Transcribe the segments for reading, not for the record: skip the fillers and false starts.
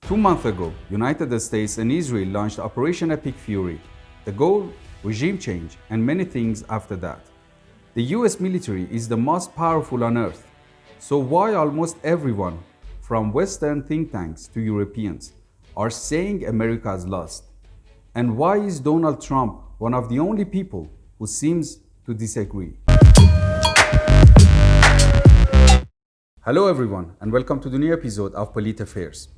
2 months ago, United States and Israel launched Operation Epic Fury. The goal? Regime change, and many things after that. The US military is the most powerful on earth. So why almost everyone, from Western think tanks to Europeans, are saying America has lost? And why is Donald Trump one of the only people who seems to disagree? Hello everyone, and welcome to the new episode of Polit Affairs.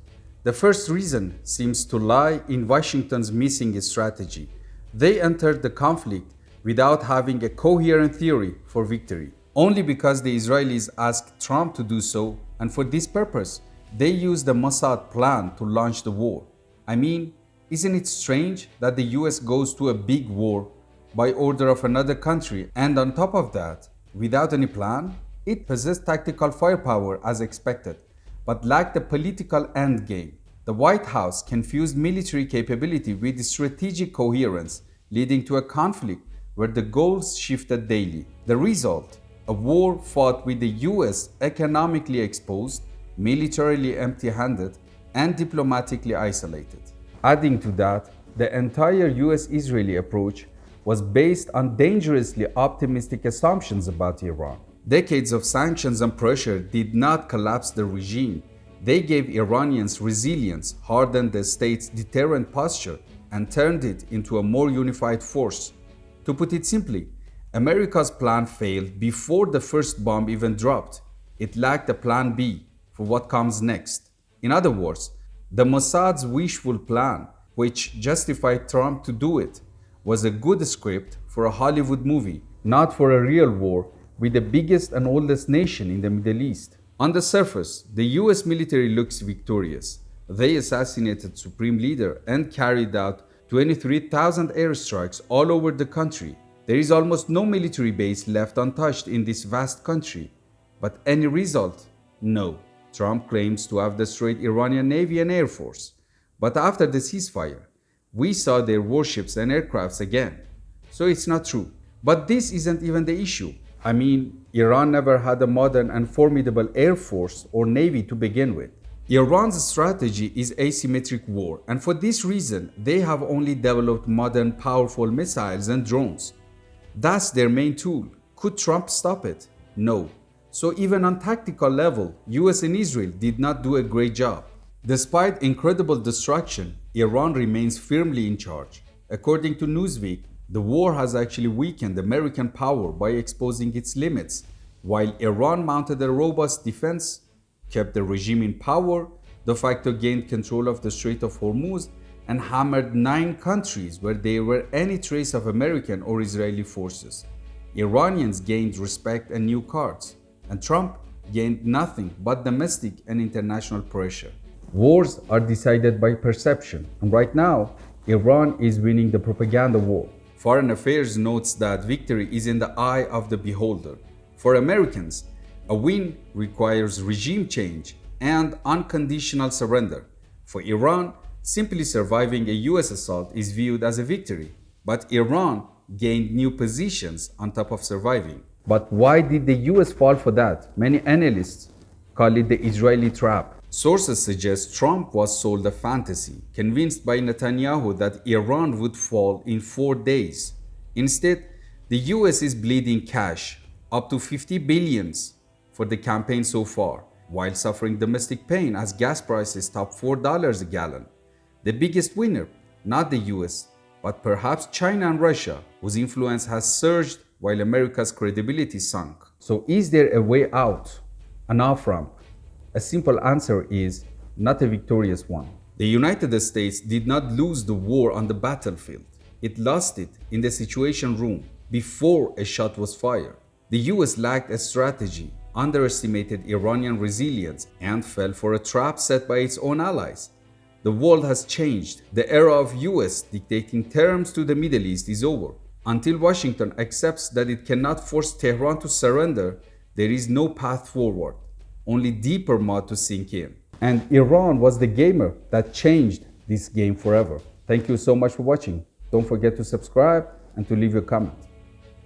The first reason seems to lie in Washington's missing a strategy. They entered the conflict without having a coherent theory for victory, only because the Israelis asked Trump to do so, and for this purpose, they used the Mossad plan to launch the war. I mean, isn't it strange that the US goes to a big war by order of another country, and on top of that, without any plan? It possessed tactical firepower as expected, but lacked a political endgame. The White House confused military capability with strategic coherence, leading to a conflict where the goals shifted daily. The result? A war fought with the US economically exposed, militarily empty-handed, and diplomatically isolated. Adding to that, the entire US-Israeli approach was based on dangerously optimistic assumptions about Iran. Decades of sanctions and pressure did not collapse the regime. They gave Iranians resilience, hardened the state's deterrent posture, and turned it into a more unified force. To put it simply, America's plan failed before the first bomb even dropped. It lacked a plan B for what comes next. In other words, the Mossad's wishful plan, which justified Trump to do it, was a good script for a Hollywood movie, not for a real war with the biggest and oldest nation in the Middle East. On the surface, the US military looks victorious. They assassinated Supreme Leader and carried out 23,000 airstrikes all over the country. There is almost no military base left untouched in this vast country. But any result? No. Trump claims to have destroyed Iranian Navy and Air Force. But after the ceasefire, we saw their warships and aircrafts again. So it's not true. But this isn't even the issue. I mean, Iran never had a modern and formidable air force or navy to begin with. Iran's strategy is asymmetric war, and for this reason, they have only developed modern, powerful missiles and drones. That's their main tool. Could Trump stop it? No. So even on tactical level, US and Israel did not do a great job. Despite incredible destruction, Iran remains firmly in charge. According to Newsweek, the war has actually weakened American power by exposing its limits. While Iran mounted a robust defense, kept the regime in power, de facto gained control of the Strait of Hormuz, and hammered 9 countries where there were any trace of American or Israeli forces. Iranians gained respect and new cards, and Trump gained nothing but domestic and international pressure. Wars are decided by perception, and right now, Iran is winning the propaganda war. Foreign Affairs notes that victory is in the eye of the beholder. For Americans, a win requires regime change and unconditional surrender. For Iran, simply surviving a US assault is viewed as a victory. But Iran gained new positions on top of surviving. But why did the US fall for that? Many analysts call it the Israeli trap. Sources suggest Trump was sold a fantasy, convinced by Netanyahu that Iran would fall in 4 days. Instead, the US is bleeding cash, up to 50 billions for the campaign so far, while suffering domestic pain as gas prices top $4 a gallon. The biggest winner, not the US, but perhaps China and Russia, whose influence has surged while America's credibility sunk. So is there a way out, an off-ramp? A simple answer is not a victorious one. The United States did not lose the war on the battlefield. It lost it in the Situation Room before a shot was fired. The US lacked a strategy, underestimated Iranian resilience, and fell for a trap set by its own allies. The world has changed. The era of US dictating terms to the Middle East is over. Until Washington accepts that it cannot force Tehran to surrender, there is no path forward. Only deeper mud to sink in. And Iran was the gamer that changed this game forever. Thank you so much for watching. Don't forget to subscribe and to leave your comment.